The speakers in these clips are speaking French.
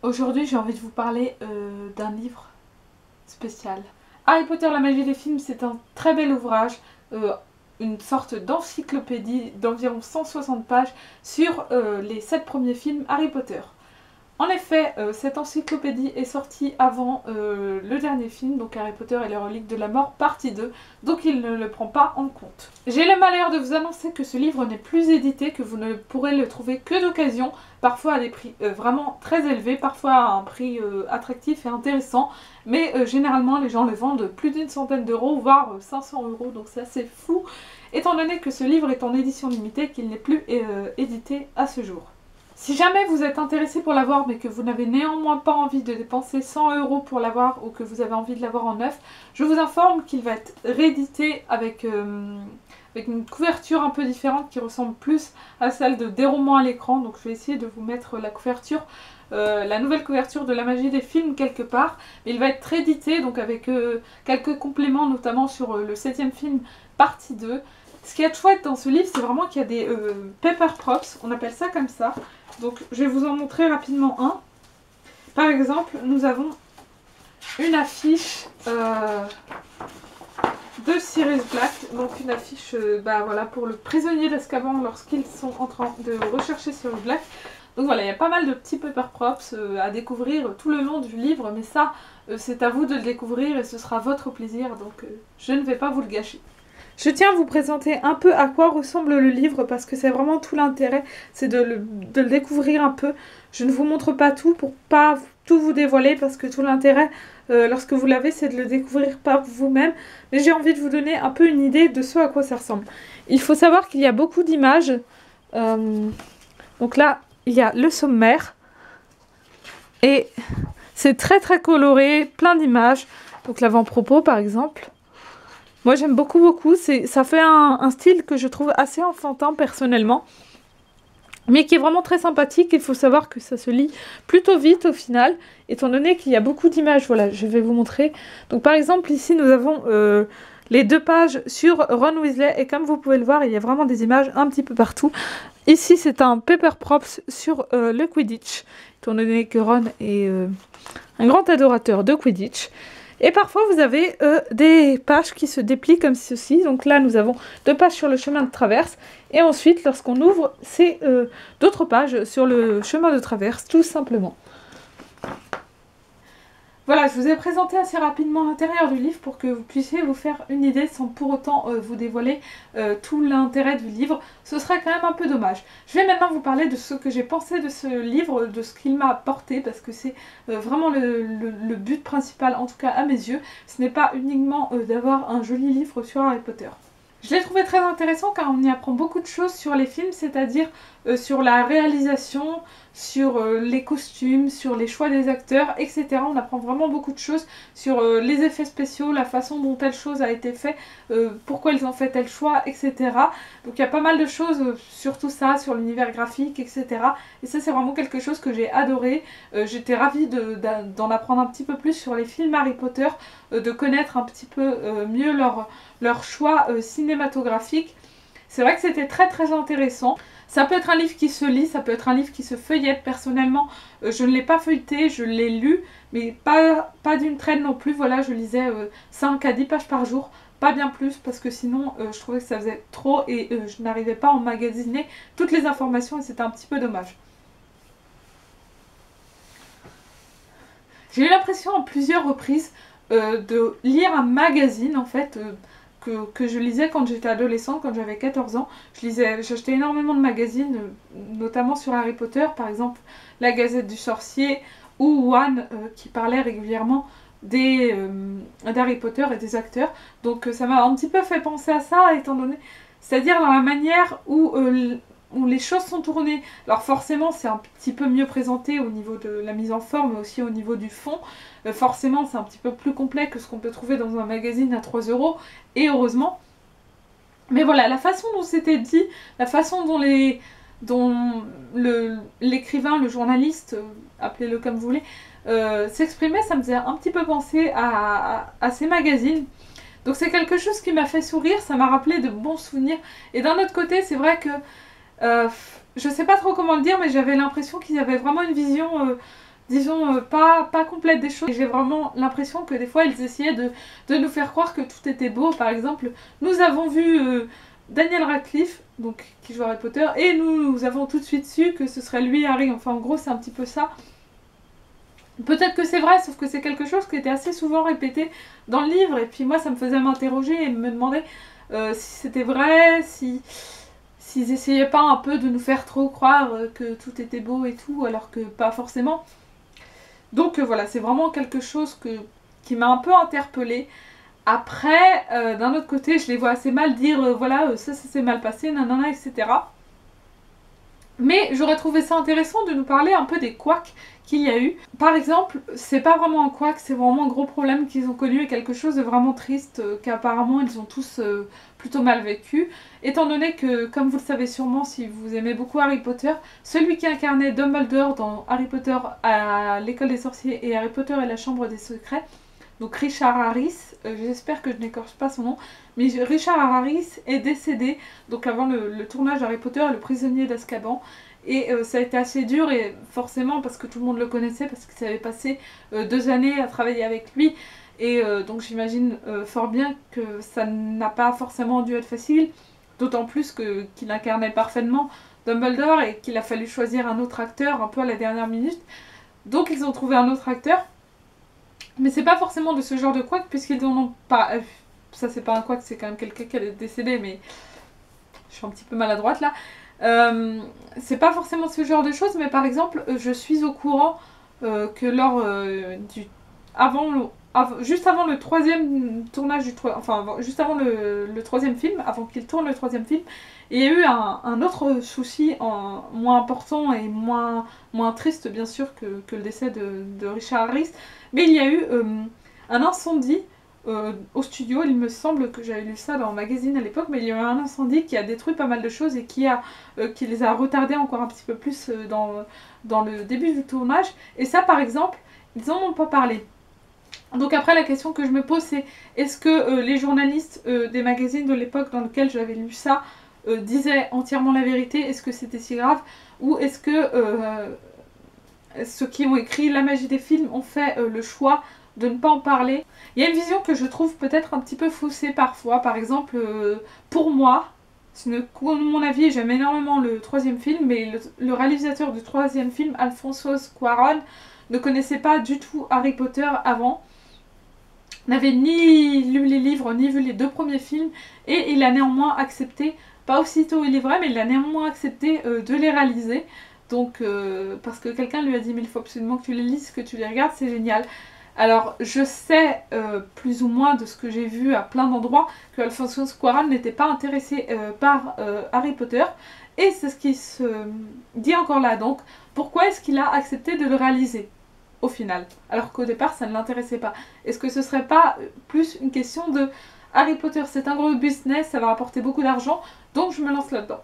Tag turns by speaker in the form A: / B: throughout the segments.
A: Aujourd'hui, j'ai envie de vous parler d'un livre spécial. Harry Potter, la magie des films, c'est un très bel ouvrage, une sorte d'encyclopédie d'environ 160 pages sur les 7 premiers films Harry Potter. En effet, cette encyclopédie est sortie avant le dernier film, donc Harry Potter et les reliques de la mort, partie 2, donc il ne le prend pas en compte. J'ai le malheur de vous annoncer que ce livre n'est plus édité, que vous ne pourrez le trouver que d'occasion, parfois à des prix vraiment très élevés, parfois à un prix attractif et intéressant, mais généralement les gens le vendent plus d'une centaine d'euros, voire 500 euros, donc c'est assez fou, étant donné que ce livre est en édition limitée et qu'il n'est plus édité à ce jour. Si jamais vous êtes intéressé pour l'avoir mais que vous n'avez néanmoins pas envie de dépenser 100 euros pour l'avoir ou que vous avez envie de l'avoir en neuf, je vous informe qu'il va être réédité avec une couverture un peu différente qui ressemble plus à celle de Des romans à l'écran. Donc je vais essayer de vous mettre la couverture, la nouvelle couverture de la magie des films quelque part. Mais il va être réédité donc avec quelques compléments, notamment sur le 7e film partie 2. Ce qui est chouette dans ce livre, c'est vraiment qu'il y a des paper props, on appelle ça comme ça. Donc je vais vous en montrer rapidement un. Par exemple, nous avons une affiche de Sirius Black, donc une affiche voilà, pour le prisonnier d'Azkaban lorsqu'ils sont en train de rechercher Sirius Black. Donc voilà, il y a pas mal de petits paper props à découvrir tout le long du livre, mais ça, c'est à vous de le découvrir et ce sera votre plaisir, donc je ne vais pas vous le gâcher. Je tiens à vous présenter un peu à quoi ressemble le livre parce que c'est vraiment tout l'intérêt, c'est de le découvrir un peu. Je ne vous montre pas tout pour pas tout vous dévoiler parce que tout l'intérêt lorsque vous l'avez c'est de le découvrir par vous-même. Mais j'ai envie de vous donner un peu une idée de ce à quoi ça ressemble. Il faut savoir qu'il y a beaucoup d'images. Donc là, il y a le sommaire et c'est très très coloré, plein d'images. Donc l'avant-propos par exemple. Moi j'aime beaucoup, ça fait un style que je trouve assez enfantin personnellement, mais qui est vraiment très sympathique. Il faut savoir que ça se lit plutôt vite au final, étant donné qu'il y a beaucoup d'images. Voilà, je vais vous montrer. Donc par exemple ici nous avons les 2 pages sur Ron Weasley, et comme vous pouvez le voir, il y a vraiment des images un petit peu partout. Ici c'est un paper props sur le Quidditch, étant donné que Ron est un grand adorateur de Quidditch. Et parfois vous avez des pages qui se déplient comme ceci. Donc là nous avons 2 pages sur le chemin de traverse. Et ensuite lorsqu'on ouvre c'est d'autres pages sur le chemin de traverse tout simplement. Voilà, je vous ai présenté assez rapidement l'intérieur du livre pour que vous puissiez vous faire une idée sans pour autant vous dévoiler tout l'intérêt du livre. Ce serait quand même un peu dommage. Je vais maintenant vous parler de ce que j'ai pensé de ce livre, de ce qu'il m'a apporté, parce que c'est vraiment le but principal, en tout cas à mes yeux. Ce n'est pas uniquement d'avoir un joli livre sur Harry Potter. Je l'ai trouvé très intéressant car on y apprend beaucoup de choses sur les films, c'est-à-dire sur la réalisation, sur les costumes, sur les choix des acteurs, etc. On apprend vraiment beaucoup de choses sur les effets spéciaux, la façon dont telle chose a été faite, pourquoi ils ont fait tel choix, etc. Donc il y a pas mal de choses sur tout ça, sur l'univers graphique, etc. Et ça c'est vraiment quelque chose que j'ai adoré. J'étais ravie d'en apprendre un petit peu plus sur les films Harry Potter, de connaître un petit peu mieux leur choix cinématographique. C'est vrai que c'était très très intéressant. Ça peut être un livre qui se lit, ça peut être un livre qui se feuillette. Personnellement, je ne l'ai pas feuilleté, je l'ai lu, mais pas d'une traîne non plus. Voilà, je lisais 5 à 10 pages par jour, pas bien plus, parce que sinon je trouvais que ça faisait trop et je n'arrivais pas à emmagasiner toutes les informations et c'était un petit peu dommage. J'ai eu l'impression à plusieurs reprises de lire un magazine en fait, que je lisais quand j'étais adolescente, quand j'avais 14 ans. J'achetais énormément de magazines, notamment sur Harry Potter, par exemple la Gazette du Sorcier ou One qui parlait régulièrement d'Harry Potter et des acteurs. Donc ça m'a un petit peu fait penser à ça, étant donné, c'est-à-dire dans la manière où les choses sont tournées. Alors forcément c'est un petit peu mieux présenté au niveau de la mise en forme, mais aussi au niveau du fond. Forcément c'est un petit peu plus complet que ce qu'on peut trouver dans un magazine à 3 €, et heureusement. Mais voilà, la façon dont c'était dit, la façon dont l'écrivain, le journaliste, appelez-le comme vous voulez, s'exprimait, ça me faisait un petit peu penser à ces magazines. Donc c'est quelque chose qui m'a fait sourire, ça m'a rappelé de bons souvenirs. Et d'un autre côté, c'est vrai que je sais pas trop comment le dire, mais j'avais l'impression qu'ils avaient vraiment une vision disons, pas complète des choses. J'ai vraiment l'impression que des fois, ils essayaient de nous faire croire que tout était beau. Par exemple, nous avons vu Daniel Radcliffe, donc, qui joue Harry Potter, et nous avons tout de suite su que ce serait lui Harry. Enfin, en gros, c'est un petit peu ça. Peut-être que c'est vrai, sauf que c'est quelque chose qui était assez souvent répété dans le livre, et puis moi, ça me faisait m'interroger et me demander si c'était vrai, s'ils essayaient pas un peu de nous faire trop croire que tout était beau et tout, alors que pas forcément. Donc voilà, c'est vraiment quelque chose qui m'a un peu interpellée. Après, d'un autre côté, je les vois assez mal dire voilà, ça s'est mal passé, nanana, etc. Mais j'aurais trouvé ça intéressant de nous parler un peu des couacs qu'il y a eu. Par exemple, c'est pas vraiment un couac, c'est vraiment un gros problème qu'ils ont connu et quelque chose de vraiment triste qu'apparemment ils ont tous plutôt mal vécu. Étant donné que, comme vous le savez sûrement si vous aimez beaucoup Harry Potter, celui qui incarnait Dumbledore dans Harry Potter à l'école des sorciers et Harry Potter et la chambre des secrets, donc Richard Harris, j'espère que je n'écorche pas son nom, mais Richard Harris est décédé donc avant le tournage d'Harry Potter et le prisonnier d'Azkaban. Et ça a été assez dur, et forcément parce que tout le monde le connaissait, parce qu'il avait passé 2 années à travailler avec lui. Et donc j'imagine fort bien que ça n'a pas forcément dû être facile, d'autant plus qu'il incarnait parfaitement Dumbledore et qu'il a fallu choisir un autre acteur un peu à la dernière minute. Donc ils ont trouvé un autre acteur. Mais c'est pas forcément de ce genre de couac, puisqu'ils en ont pas... ça c'est pas un couac, c'est quand même quelqu'un qui est décédé, mais je suis un petit peu maladroite là. C'est pas forcément ce genre de choses, mais par exemple, je suis au courant que lors juste avant le troisième tournage juste avant le troisième film, avant qu'il tourne le troisième film, il y a eu un autre souci moins important et moins triste bien sûr que le décès de Richard Harris, mais il y a eu un incendie au studio. Il me semble que j'avais lu ça dans un magazine à l'époque, mais il y a eu un incendie qui a détruit pas mal de choses et qui les a retardés encore un petit peu plus dans le début du tournage. Et ça par exemple, ils en ont pas parlé. Donc après la question que je me pose c'est, est-ce que les journalistes des magazines de l'époque dans lesquels j'avais lu ça disaient entièrement la vérité? Est-ce que c'était si grave? Ou est-ce que ceux qui ont écrit La magie des films ont fait le choix de ne pas en parler? Il y a une vision que je trouve peut-être un petit peu faussée parfois. Par exemple, pour moi, mon avis, j'aime énormément le troisième film, mais le réalisateur du troisième film, Alfonso Cuarón, ne connaissait pas du tout Harry Potter avant, n'avait ni lu les livres ni vu les 2 premiers films, et il a néanmoins accepté, pas aussitôt il est vrai, mais il a néanmoins accepté de les réaliser. Donc parce que quelqu'un lui a dit mais il faut absolument que tu les lises, que tu les regardes, c'est génial. Alors je sais plus ou moins de ce que j'ai vu à plein d'endroits que Alfonso Cuarón n'était pas intéressé par Harry Potter, et c'est ce qui se dit encore là. Donc pourquoi est-ce qu'il a accepté de le réaliser au final, alors qu'au départ ça ne l'intéressait pas? Est-ce que ce serait pas plus une question de Harry Potter c'est un gros business, ça va rapporter beaucoup d'argent, donc je me lance là-dedans?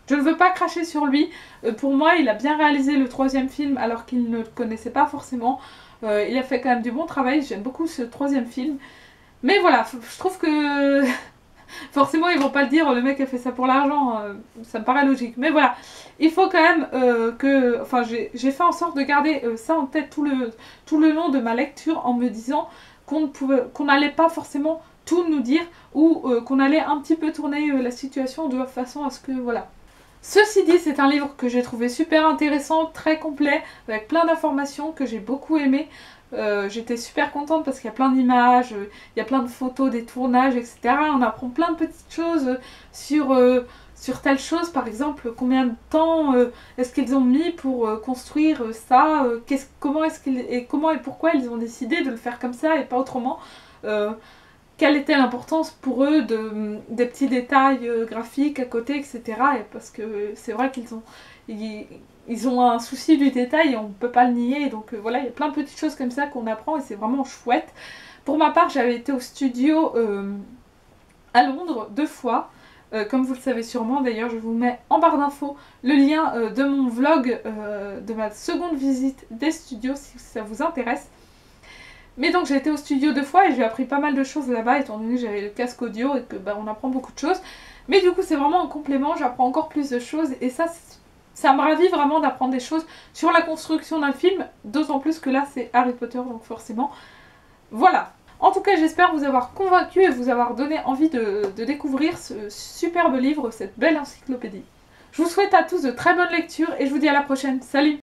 A: Je ne veux pas cracher sur lui, pour moi il a bien réalisé le troisième film alors qu'il ne le connaissait pas forcément, il a fait quand même du bon travail, j'aime beaucoup ce troisième film, mais voilà, je trouve que forcément ils vont pas le dire, le mec a fait ça pour l'argent, ça me paraît logique, mais voilà, il faut quand même que, enfin j'ai fait en sorte de garder ça en tête tout le long de ma lecture, en me disant qu'on n'allait pas forcément tout nous dire, ou qu'on allait un petit peu tourner la situation de façon à ce que, voilà. Ceci dit, c'est un livre que j'ai trouvé super intéressant, très complet, avec plein d'informations que j'ai beaucoup aimé. J'étais super contente parce qu'il y a plein d'images, il y a plein de photos des tournages, etc. On apprend plein de petites choses sur telle chose, par exemple, combien de temps est-ce qu'ils ont mis pour construire ça, comment et pourquoi ils ont décidé de le faire comme ça et pas autrement. Quelle était l'importance pour eux des petits détails graphiques à côté, etc. Et parce que c'est vrai qu'ils ont un souci du détail et on ne peut pas le nier. Donc voilà, il y a plein de petites choses comme ça qu'on apprend et c'est vraiment chouette. Pour ma part, j'avais été au studio à Londres 2 fois. Comme vous le savez sûrement, d'ailleurs je vous mets en barre d'infos le lien de mon vlog de ma seconde visite des studios si ça vous intéresse. Mais donc j'ai été au studio 2 fois et j'ai appris pas mal de choses là-bas étant donné que j'avais le casque audio et que on apprend beaucoup de choses. Mais du coup c'est vraiment un complément, j'apprends encore plus de choses et ça ça me ravit vraiment d'apprendre des choses sur la construction d'un film, d'autant plus que là c'est Harry Potter, donc forcément. Voilà. En tout cas, j'espère vous avoir convaincu et vous avoir donné envie de découvrir ce superbe livre, cette belle encyclopédie. Je vous souhaite à tous de très bonnes lectures et je vous dis à la prochaine. Salut!